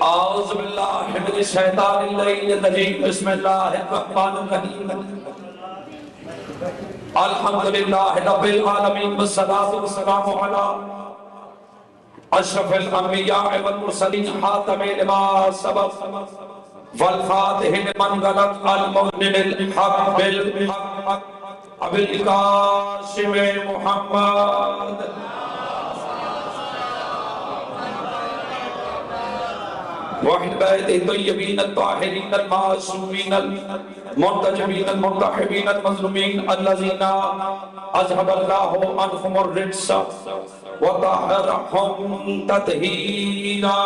اعوذ باللہ من الشیطان الرجیم بسم اللہ الرحمن الرحیم الحمدللہ رب العالمین والصلاة والسلام علی اشرف الانبیاء والمرسلین خاتم لما سبق والفاتح لمن غلق المؤمن الحق بالحق ابو القاسم محمد وحد بیت طیبین الطاہرین المعصومین المنتجبین المنتحبین المظلومین الذین اذهب اللہ عنہم الرجس وطہرہم تطہیرا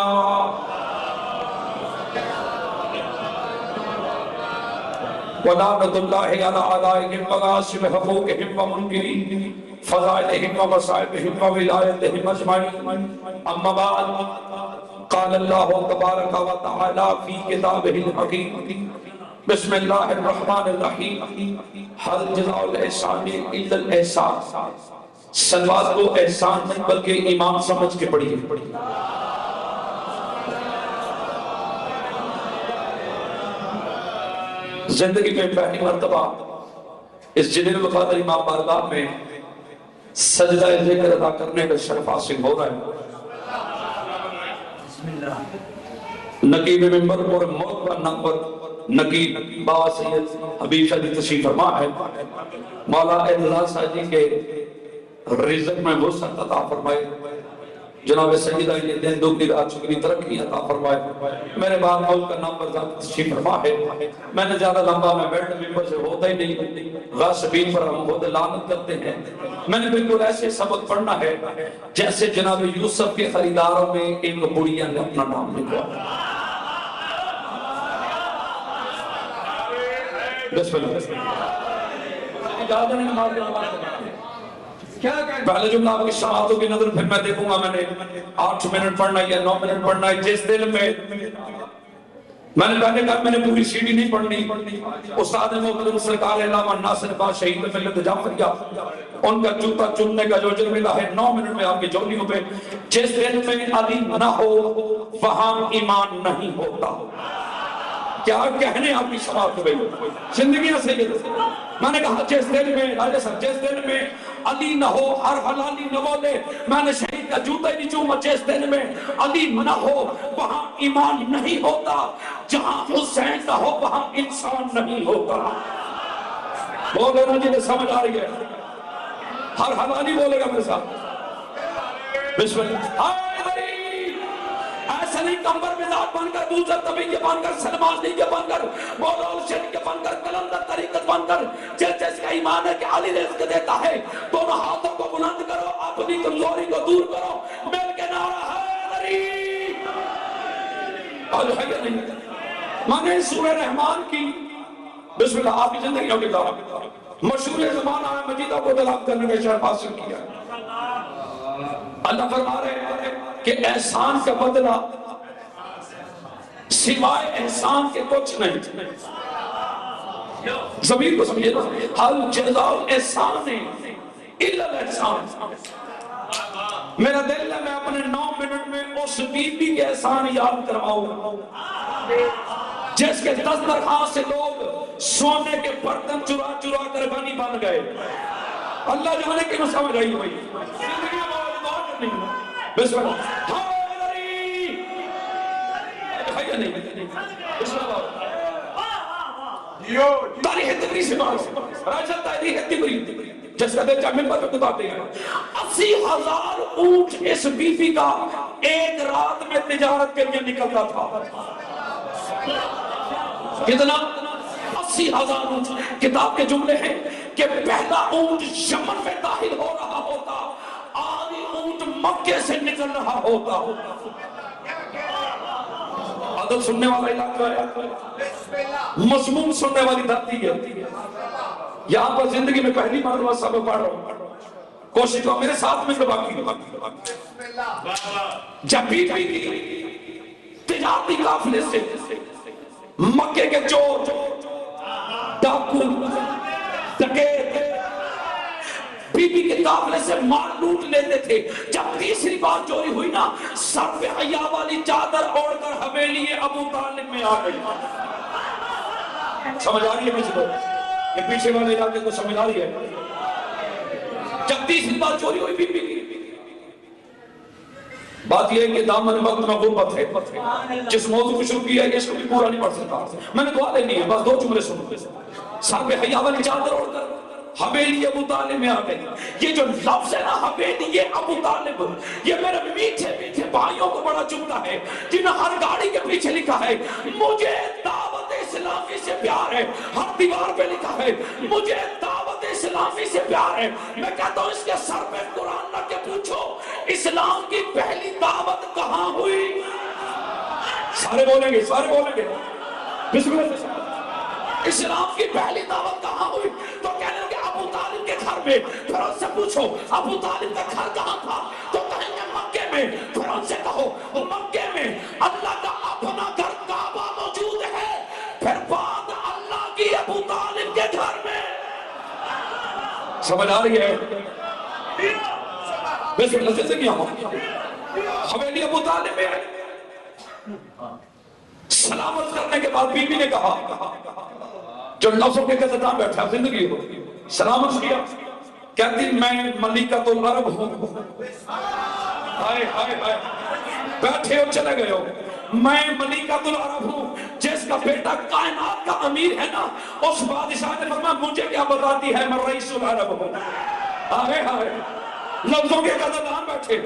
ولعنۃ اللہ علی اعدائہم وغاصب حقوقہم ومنکرین فضائلہم ومصائبہم وولایتہم اجمعین اما بعد قال اللہ تبارک و تعالی فی کتابہ الحکیم بسم اللہ الرحمن الرحیم حل جزاء الاحسان الا الاحسان سلوات کو احسان نہیں بلکہ ایمان سمجھ کے پڑھیے زندگی میں پہلی مرتبہ اس جلیل القدر امام بارگاہ میں سجدہ ذکر ادا کرنے کا شرف حاصل ہو رہا ہے نقیب ممبر اور موت پر نمبر نقیب بابا سید حبیب شاہ جی تشریف فرما ہے مولا اعتزاز شاہ جی کے رزق میں وسعت عطا فرمائے جناب سیدہ یہ دن دگنی رات چگنی ترقی عطا فرمائے میرے بعد موت کا نمبر تشریف فرما ہے میں نے زیادہ لمبا میں بیٹھ ممبر سے ہوتا ہی نہیں غاصبین پر ہم بہت لعنت کرتے ہیں میں نے بالکل ایسے سبق پڑھنا ہے جیسے جناب یوسف کے خریداروں میں ایک بڑیا نے اپنا نام لکھوا بسم اللہ پہلے جملہ آپ کی شماعتوں کی نظر پھر میں دیکھوں گا میں نے 8 منٹ پڑھنا ہے یا 9 منٹ پڑھنا ہے جس دل میں نے پہلے کہا میں نے پوری سیڑھی نہیں پڑھنی استاد محترم سرکار علامہ ناصر با شہید ملت جعفریہ ان کا جوتا چننے کا جو اجر ملا ہے 9 منٹ میں آپ کی جولیوں پہ جس دل میں علی نہ ہو وہاں ایمان نہیں ہوتا کیا کہنے آپ کی شماعت ہوئی زندگیاں سے یہ میں نے کہا جس دل میں راجہ صاحب جس دل میں علی نہ ہو ہر حلالی نہ بولے میں نے شہید کا جوتا ہی نہیں چوما جس دل میں علی نہ ہو وہاں ایمان نہیں ہوتا جہاں حسین نہ ہو وہاں انسان نہیں ہوتا بولے نا جنہیں سمجھ آ رہی ہے ہر حلالی بولے گا میرے ساتھ بسم اللہ ایسا نہیں کمبر مزاج بن کر دوسر طبی کے بن کر سلمان دی کے بن کر مولول شریف کے بن کر کلندر طریقت بن کر جس کا ایمان ہے کہ علی رزق دیتا ہے دونوں ہاتھوں کو بلند کرو اپنی کمزوری کو دور کرو مل کے نعرہ حیدری میں نے سورہ رحمان کی بسم اللہ آپ کی زندگیوں کی دعوت مشہور زمانہ ہے مجیدہ کو دلاب کرنے میں شرف حاصل کیا اللہ فرما رہے ہیں کہ احسان کا بدلہ سوائے احسان کے کچھ نہیں ضمیر کو سمجھے نا حل جزاء الاحسان الا الاحسان میرا دل ہے میں اپنے 9 منٹ میں اس بی بی کے احسان یاد کرواؤں جس کے دسترخوان سے لوگ سونے کے برتن چرا چرا کر غنی بن گئے اللہ جانے کی میں سمجھ رہی ہوئی زندگی میں بہت نہیں بسم اللہ تاریخ تبری سے بات راجہ تاریخ تبری جس کا دل جامل پر بتاتے ہیں 80,000 اونٹ اس بیوی کا ایک رات میں تجارت کے لیے نکلتا تھا کتنا 80,000 اونٹ کتاب کے جملے ہیں کہ پہلا اونٹ یمن میں داخل ہو رہا ہوتا آدھی اونٹ مکے سے نکل رہا ہوتا عدل سننے والا علاقہ ہے مضمون سننے والی دھرتی ہے یہاں پر زندگی میں پہلی مرتبہ سبق پڑھ رہا ہوں کوشش کرو میرے ساتھ میں باقی جب بھی تجارتی قافلے سے مکے کے چور ڈاکو ڈکیت بی بی کے قافلے سے مال لوٹ لیتے تھے. جب تیسری بار چوری ہوئی نا، سر پہ حیا والی چادر اوڑھ کر حویلی ابو طالب میں آ گئی. سمجھ آ رہی ہے مجھ کو؟ یہ پیچھے والے علاقے کو سمجھ آ رہی ہے؟ جب تیسری بار چوری ہوئی بی بی کی، بات یہ ہے کہ دامن وقت میں غربت ہے. جس موضوع کو شروع کیا ہے اس کو بھی پورا نہیں پڑھ سکتا. میں نے دعا لینی ہے، بس 2 جملے سنو. سر پہ حیا والی چادر اوڑھ کر حویلی ابو طالب میں آ گئی. یہ جو لفظ ہے نا حویلی ابو طالب، یہ میرے میٹھے میٹھے بھائیوں کو بڑا چبھتا ہے جنہیں ہر گاڑی کے پیچھے لکھا ہے مجھے دعوت اسلامی سے پیار ہے. ہر دیوار پہ لکھا ہے مجھے دعوت اسلامی سے پیار ہے. میں کہتا ہوں اس کے سر پہ قرآن رکھ کے پوچھو اسلام کی پہلی دعوت کہاں ہوئی؟ سارے بولیں گے، سارے بولیں گے بسم اللہ. اسلام کی پہلی دعوت کہاں ہوئی؟ تو کہنے لگے ابو طالب کے گھر میں. پھر ان سے پوچھو ابو طالب کا گھر کہاں تھا؟ تو کہیں گے مکے میں. پھر ان سے کہو مکے میں اللہ کا اپنا گھر کعبہ موجود ہے. پھر بات اللہ کی ابو طالب کے گھر میں. سمجھ آ رہی ہے؟ بسم اللہ سے کیا ہو حویلی ابو طالب میں سلامت کرنے کے بعد بی بی نے کہا جو لفظوں کے قدردان بیٹھا زندگی ہو سلامت کیا. کہتی میں ملکۃ العرب ہوں. ہائے ہائے ہائے، بیٹھے ہو چلے گئے ہو. میں ملکۃ العرب ہوں. جس کا بیٹا کائنات کا امیر ہے نا، اس بادشاہ نے فرمایا مجھے کیا بتاتی ہے، میں رئیس العرب ہوں. ہائے ہائے، لفظوں کے قدردان بیٹھے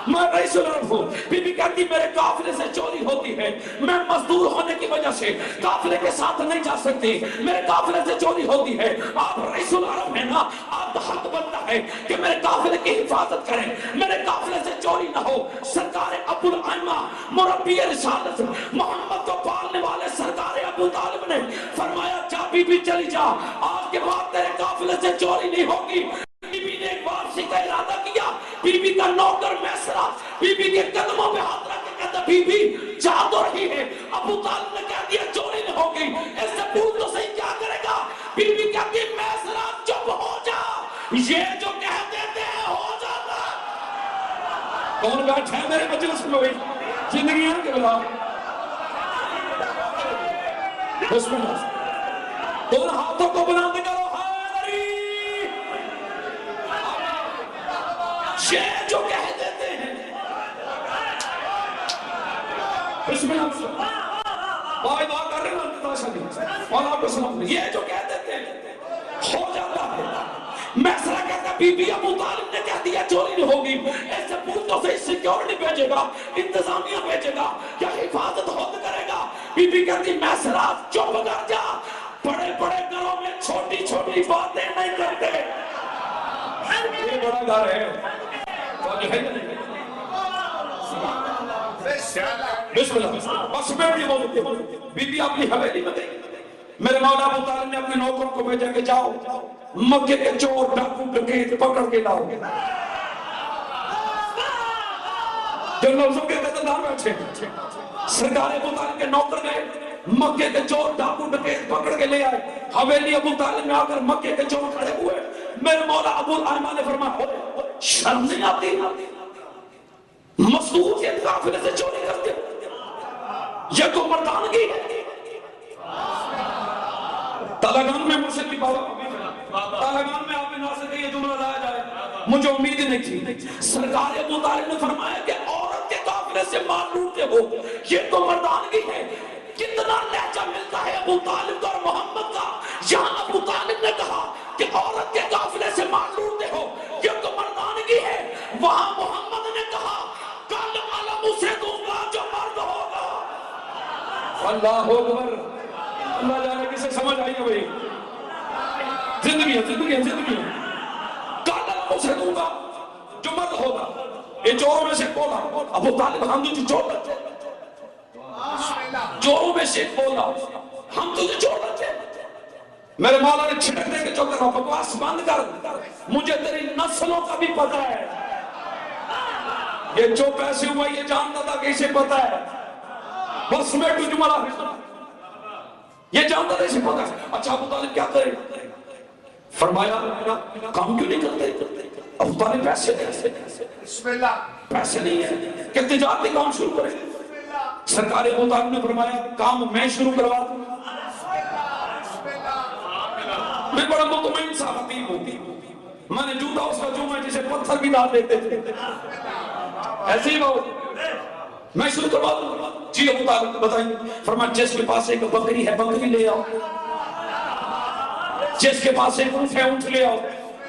میں رئیس العرب ہوں. بی بی کہتی میرے قافلے سے چوری ہوتی ہے، میں مزدور ہونے کی وجہ سے قافلے کے ساتھ نہیں جا سکتی، میرے قافلے سے چوری ہوتی ہے. آپ رئیس العرب ہیں نا، آپ کا حق بنتا ہے کہ میرے قافلے کی حفاظت کریں، میرے قافلے سے چوری نہ ہو. سرکار ابو الائمہ مربی رسالت محمد کو پالنے والے سرکار ابو طالب نے فرمایا جا بی بی چلی جا، آج کے بعد تیرے قافلے سے چوری نہیں ہوگی. بی بی نے ایک واپسی کا ارادہ کیا. بی بی کا نوکر میسرا بی بی کے قدموں پہ ہاتھ رکھ کے کہتا بی بی جا تو رہی ہے. ابو طالب نے کہہ دیا چوری نہیں ہوگی. اس سے پوچھ تو صحیح کیا کرے گا؟ بی بی کہتی میسرا چپ ہو جا، یہ جو کہہ دیتے ہیں ہو جاتا. کون بیٹھا ہے میرے مجلس میں؟ زندگی ہے کہ بلا بسم اللہ. دونوں ہاتھوں کو بلند کرو. یہ جو کہہ دیتے ہیں بسم اللہ بھائی دعا کر رہے ہیں اور آپ کو سلام. یہ جو کہہ دیتے ہیں ہو جاتا ہے. میسرا کہتا بی بی ابو طالب نے کہہ دیا چوری نہیں ہوگی. ایسے پوچھ تو صحیح سیکیورٹی بھیجے گا، انتظامیہ بھیجے گا یا حفاظت خود کرے گا؟ بی بی کہتی میسرا چپ کر جا، بڑے بڑے گھروں میں چھوٹی چھوٹی باتیں نہیں کرتے. یہ بڑا گھر ہے. بسم اللہ. بس بیٹھ یہ موضوع. بی بی اپنی حویلی میں گئی. میرے مولا ابو طالب نے اپنے نوکروں کو بھیجا کہ جاؤ مکے کے چور ڈاکو ڈکیت پکڑ کے لاؤ. جو لفظوں کے قدردان بیٹھے سرکار ابو طالب کے نوکر گئے مکے کے چور ڈاکو ڈکیت پکڑ کے لے آئے. حویلی ابو طالب میں آ کر مکے کے چور کھڑے ہوئے. میرے مولا ابو الائمہ نے فرمایا شرم نہیں آتی؟ مزدور کے قافلے سے چوری کرتے، یہ تو مردانگی ہے. تالگان میں مرشد کی تالگان میں آپ نے ناصر کے یہ جملہ لایا جائے، مجھے امید نہیں تھی. سرکار ابو طالب نے فرمایا کہ عورت کے قافلے سے مال لوٹتے ہو، یہ تو مردانگی ہے. کتنا لہجہ ملتا ہے ابو طالب کا اور محمد کا. یہاں ابو طالب نے کہا کہ عورت کے قافلے سے مال لوٹتے ہو، یہ تو مردانگی ہے. وہاں محمد نے کہا کل علم اسے دوں گا جو مرد ہوگا. اللہ اکبر. اللہ جانے کسے سمجھ آئی ہے بھائی. زندگی ہے، زندگی ہے، زندگی ہے. کل علم اسے دوں گا جو مرد ہوگا. یہ چوروں میں سے بولا ابو طالب ہم تجھے چور لگتے. چوروں میں سے بولا ہم تجھے چور لگتے. میرے مولا نے چھڑک دے کے چوکر بکواس بند کر، مجھے تیری نسلوں کا بھی پتہ ہے. یہ جو پیسے ہوا یہ جانتا تھا کہ اسے پتہ ہے. بس میں تو جملہ یہ جانتا تھا اسے پتہ ہے. اچھا ابو طالب کیا کرے؟ فرمایا کام کیوں نہیں کرتے؟ ابو طالب پیسے نہیں ہے کہ تجارتی کام شروع کریں. سرکار ابو طالب نے فرمایا کام میں شروع کروا دوں. میں بڑا مطمئن سا خطیب ہوں, میں نے جوتا اس کا جمعہ جسے پتھر بھی ڈال دیتے تھے, ایسے ہی بہت میں شروع کروا دوں. جی ابو طالب بتائیں. فرمایا جس کے پاس ایک بکری ہے بکری لے آؤ, جس کے پاس ایک اونٹ ہے اونٹ لے آؤ,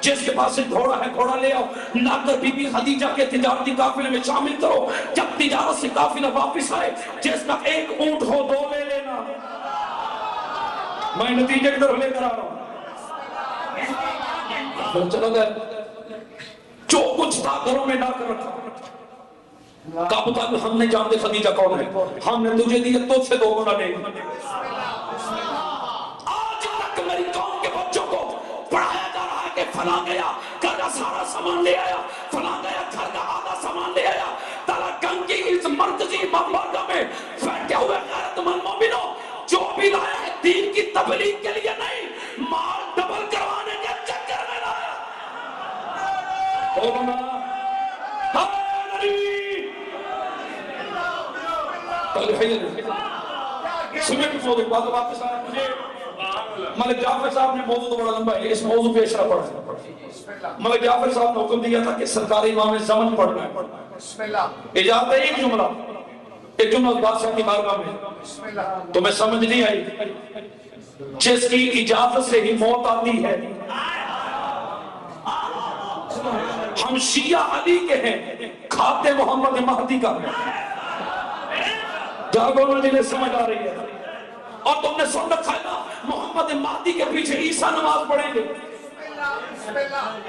جس کے پاس ایک گھوڑا ہے گھوڑا لے آؤ. لا کر بی بی خدیجہ کے تجارتی قافلے میں شامل کرو. جب تجارت سے قافلہ واپس آئے جس کا ایک اونٹ ہو 2 لے لینا. میں نتیجے کی طرف لے کر آ رہا ہوں. چلو گئے جو کچھ تھا گھروں میں لا کر رکھا. ابو طالب ہم نے جانتے خدیجہ کون ہے, ہم نے تجھے دیے تو سے 2 گنا لے. آج تک میری قوم کے بچوں کو پڑھایا جا رہا ہے کہ فلاں گیا گھر کا سارا سامان لے آیا, فلاں گیا گھر کا آدھا سامان لے آیا. تالا گنگ کی اس مرکزی بارگاہ میں بیٹھے ہوئے غیرت مند مومنوں, جو بھی لایا ہے دین کی تبلیغ کے لیے نہیں, مال ڈبل کروانے کے چکر میں لایا. ملک جعفر صاحب نے موضوع تو بڑا لمبا ہے, اس موضوع پہ اشارہ پڑھا. ملک جعفر صاحب نے حکم دیا تھا کہ سرکاری امام زمن پڑھنا ہے. اجازت ہے ایک جملہ بادشاہ کی بارگاہ میں, تمہیں سمجھ نہیں آئی؟ جس کی اجازت سے ہی موت آتی ہے. ہم شیعہ علی کے ہیں, کھاتے محمد مہدی کا ہیں. جاگو نا جنہیں سمجھ آ رہی ہے. اور تم نے سن رکھا ہے نا محمد مہدی کے پیچھے عیسیٰ نماز پڑھیں گے.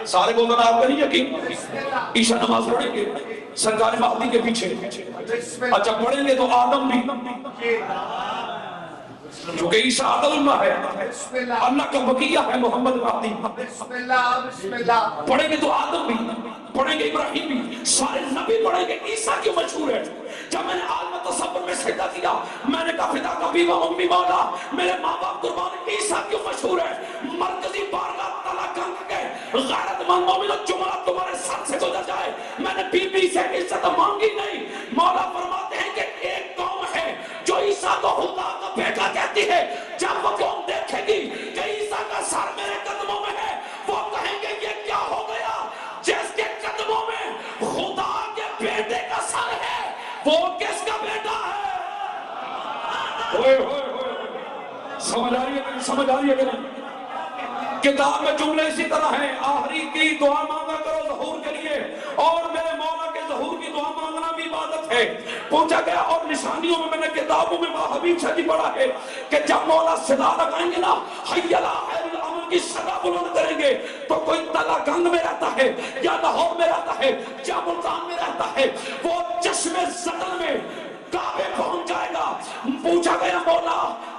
سارے بولنا آپ کا نہیں یقین, عیسیٰ نماز پڑھیں گے سرکار مہدی کے پیچھے. اچھا پڑھیں گے تو آدم بھی, چونکہ عیسیٰ عدل ہے, اللہ کا بقیہ ہے محمد مہدی. پڑھیں گے تو آدم بھی, پڑھیں گے ابراہیم بھی, سارے نبی پڑھیں گے. عیسیٰ کیوں مشہور ہے؟ جب میں نے عالم تصور میں سجدہ کیا میں نے کہا فدا کا بیوہ امی مولا میرے ماں باپ قربان. عیسیٰ کیوں مشہور ہے؟ مرکزی بارگاہ تالا گنگ کے غیرت مند مومنوں جمعہ تمہارے سر سے گزر جائے, میں نے بی بی سے عزت مانگی نہیں. مولا فرماتے ہیں کہ ایک قوم ہے جو عیسیٰ کو خدا کا بیٹا کہتی ہے. جب وہ قوم دیکھے گی کہ عیسیٰ کا سر میرے قدموں میں ہے, وہ کہیں گے یہ کیا ہو گیا؟ جس کے قدموں میں خدا کے بیٹے کا سر ہے وہ کس کا بیٹا ہے؟ سمجھ آ رہی ہے کہ سمجھ آ رہی ہے کہ نہیں؟ کتاب میں جملے اسی طرح ہیں, آخری کی دعا مانگا کرو ظہور کے لیے, اور میرے مولا کے ظہور کی دعا مانگنا بھی عبادت ہے. پوچھا گیا اور نشانیوں میں نے کتابوں میں حبیب سے بھی پڑھا ہے کہ جب مولا صدا لگائیں گے نا حی علی خیر العمل کی صدا بلند کریں گے تو کوئی تالا گنگ میں رہتا ہے یا لاہور میں رہتا ہے یا ملتان میں رہتا ہے, وہ چشم زدن میں کعبے پہنچ جائے گا. پوچھا گیا مولا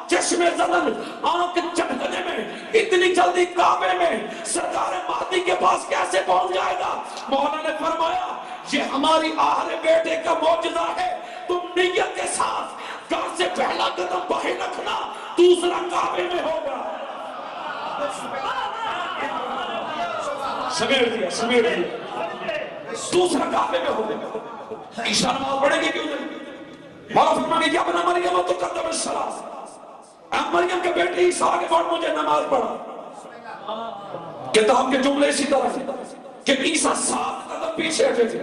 چشم زدن آنکھ چٹکنے میں اتنی جلدی کعبے میں سرکار مہدی کے پاس کیسے پہنچ جائے گا؟ مولا نے فرمایا یہ ہماری آہل بیٹے کا معجزہ ہے. تم نیت کے ساتھ گھر سے پہلا قدم باہر رکھنا, دوسرا کعبے میں ہوگا. سمیٹ دیا دوسرا کعبے میں ہوگا. عیسیٰ نماز پڑھیں گے کیوں نہیں؟ مولا فرمایا کہ ابن مریم تو قدم الصلاۃ, مریم کے بیٹے عیسیٰ کے بعد مجھے نماز پڑھا. کتاب کے جملے اسی طرح سے کہ عیسیٰ 7 قدم پیچھے ہٹے تھے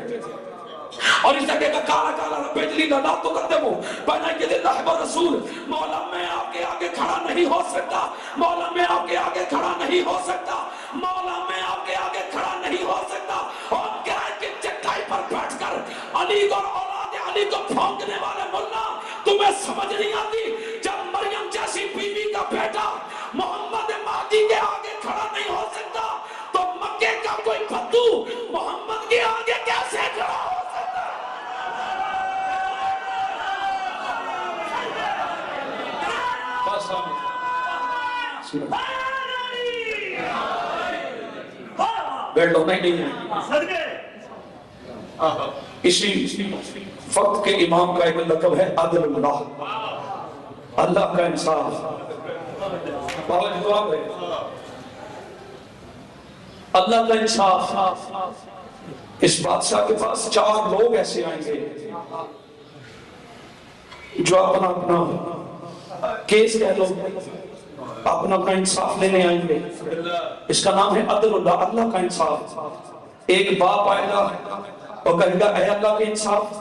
اور اس جگہ کا کالا کالا بجلی لا تو کرتے ہو بنا یہ اللہ و رسول. مولا میں آپ کے آگے کھڑا نہیں ہو سکتا, مولا میں آپ کے آگے کھڑا نہیں ہو سکتا, مولا میں آپ کے آگے کھڑا نہیں ہو سکتا. اور گائے کی چٹائی پر بیٹھ کر علی اور اولاد علی کو پھونکنے والے ملا تمہیں سمجھ نہیں آتی. جب مریم جیسی بیوی کا بیٹا محمد مہدی کے آگے کھڑا نہیں ہو سکتا تو مکے کا کوئی بدو محمد کے آگے کیسے کھڑا ہو سکتا؟ بیٹھ لو, نہیں اسی وقت کے امام کا ایک لقب ہے عدل اللہ, اللہ کا انصاف. اللہ کا انصاف. اس بادشاہ کے پاس 4 لوگ ایسے آئیں گے جو اپنا اپنا کیس کہہ لو اپنا اپنا انصاف لینے آئیں گے. اس کا نام ہے عدل اللہ، اللہ کا انصاف. ایک باپ آئے گا اور کہے گا اے اللہ کے انصاف،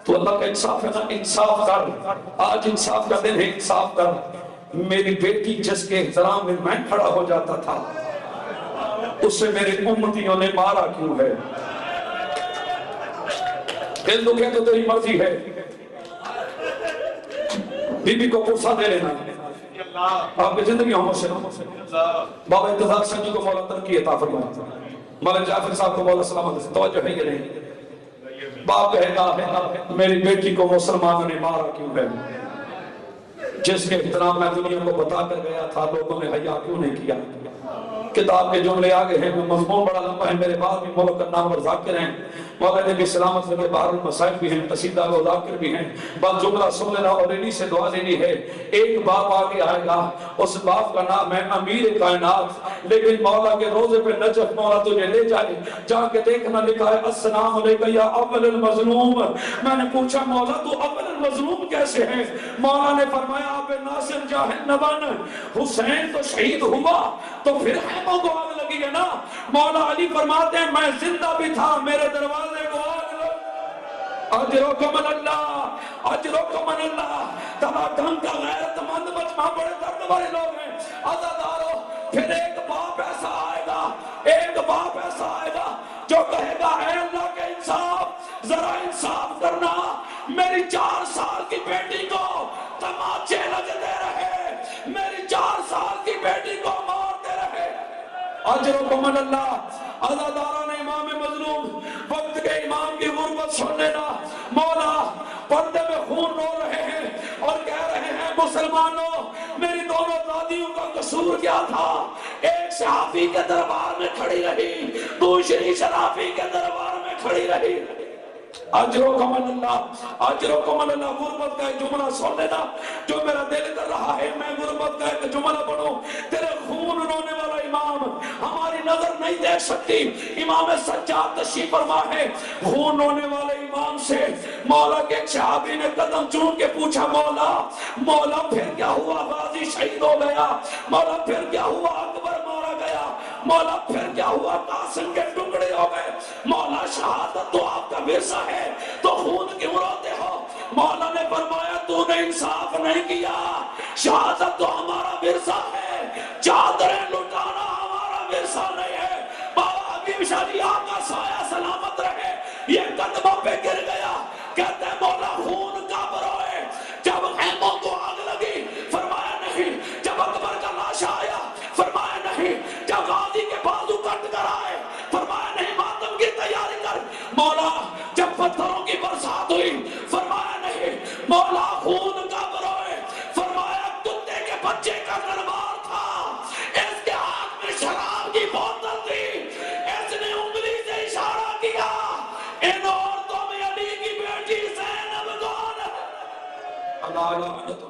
تو اللہ کا انصاف ہے نا، انصاف کر، آج انصاف کا دن ہے، انصاف کر. میری بیٹی جس کے احترام میں میں کھڑا ہو جاتا تھا اسے میرے امتیوں نے مارا کیوں ہے؟ دل دکھے تو تیری مرضی ہے. بی بی کو پرسا دے لینا، آپ کی زندگی ہم سے. بابا انتظار سنجی کو مولا ترقی عطا فرمائے، مولا جعفر صاحب کو مولا سلامت سے. توجہ ہے یہ نہیں؟ باپ کہے گا میری بیٹی کو مسلمانوں نے مارا کیوں ہے؟ جس کے احترام میں دنیا کو بتا کر گیا تھا لوگوں نے حیا کیوں نہیں کیا؟ کتاب کے جملے آگے ہیں، مضمون بڑا لمبا ہے، میرے بعد بھی مولک کا نام اور ذاکر ہیں، مولا نبی سلامت سے بار المصائب بھی ہیں، قصیدہ و ذاکر بھی ہیں. بس جملہ سن لینا اور انہی سے دعا لینی ہے. ایک باپ آگے آئے گا، اس باپ کا نام ہے امیر کائنات، لیکن مولا کے روزے پہ نجف مولا تجھے لے جائے، جا کے دیکھنا لکھا ہے السلام علیکہ یا اول المظلوم. میں نے پوچھا مولا تو اول المظلوم کیسے ہیں؟ مولا نے فرمایا آپ ناصر جاہل نبن، حسین تو شہید ہوا تو پھر خیموں کو آگ لگی ہے نا. مولا علی فرماتے ہیں میں زندہ بھی تھا، میرے دروازے کو آگ لگ. اجرکم اللہ، اجرکم اللہ. تبا ڈھنگ کا غیرت مند مجمع بڑے درد والے لوگ ہیں. عزادارو پھر ایک باپ ایسا آئے گا، ایک باپ ایسا آئے گا جو کہے گا اے اللہ کے انصاف، ذرا انصاف کرنا، میری 4 سال کی بیٹی کو تماچے لگتے رہے، میری 4 سال کی بیٹی کو مارتے رہے. اجرکم اللہ. عزاداران امام مظلوم وقت کے امام کی غربت سن لینا. مولا پردے میں خون رو رہے ہیں اور کہہ رہے ہیں مسلمانوں میری دونوں دادیوں کا قصور کیا تھا؟ ایک صحافی کے دربار میں کھڑی رہی، دوسری شرافی کے دربار میں کھڑی رہی. اجرکم اللہ، اجرکم اللہ. غربت کا ایک جملہ سن لینا جو میرا دل کر رہا ہے میں غربت کا ایک جملہ پڑھوں. تیرے خون رونے والا امام ہماری نظر نہیں دیکھ سکتی. امام سجاد تشریف فرما ہے، خون رونے والے امام سے مولا کے صحابی نے قدم چون کے پوچھا مولا، مولا پھر کیا ہوا؟ غازی شہید ہو گیا. مولا پھر کیا ہوا؟ اکبر مارا گیا. مولا پھر کیا ہوا؟ قاسم کے ٹکڑے ہو گئے. مولا شہادت تو آپ کا ورثہ ہے تو خون کیوں روتے ہو؟ مولا نے فرمایا تو نے انصاف نہیں کیا، شہادت تو ہمارا ورثہ ہے، چادریں لٹانا ہمارا ورثہ نہیں ہے. بابا حبیب شاہ جی آپ کا سایہ سلامت رہے، یہ قدموں پہ گر گیا. کہتے ہیں مولا خون کب روئے؟ جب خیموں کو آگ لگی. فرمایا نہیں. جب اکبر کا لاش آیا. فرمایا نہیں. جب غازی کے بازو کٹ کر آئے. فرمایا نہیں. ماتم کی تیاری کر. مولا جب پتھروں کی برسات ہوئی. فرمایا نہیں. مولا خون کب روئے؟ فرمایا کتے کے بچے کا دربار تھا، اس کے ہاتھ میں شراب کی بوتل تھی، اس نے انگلی سے اشارہ کیا. ان عورتوں میں علی کی بیٹی زینب کون ہے؟ اللہ